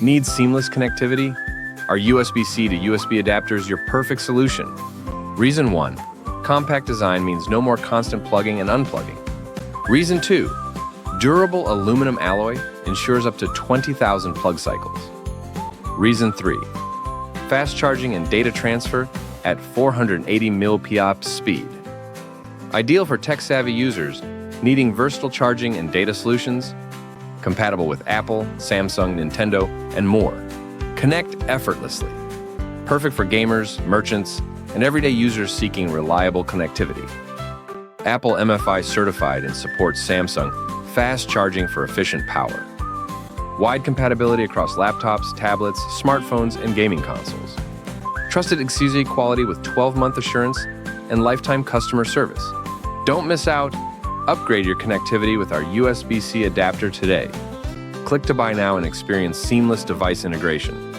Need seamless connectivity? Are USB-C to USB adapters your perfect solution? Reason 1. Compact design means no more constant plugging and unplugging. Reason 2. Durable aluminum alloy ensures up to 20,000 plug cycles. Reason 3. Fast charging and data transfer at 480 mAh speed. Ideal for tech-savvy users needing versatile charging and data solutions, compatible with Apple, Samsung, Nintendo, and more. Connect effortlessly. Perfect for gamers, merchants, and everyday users seeking reliable connectivity. Apple MFI certified and supports Samsung fast charging for efficient power. Wide compatibility across laptops, tablets, smartphones, and gaming consoles. Trusted exe quality with 12-month assurance and lifetime customer service. Don't miss out. Upgrade your connectivity with our USB-C adapter today. Click to buy now and experience seamless device integration.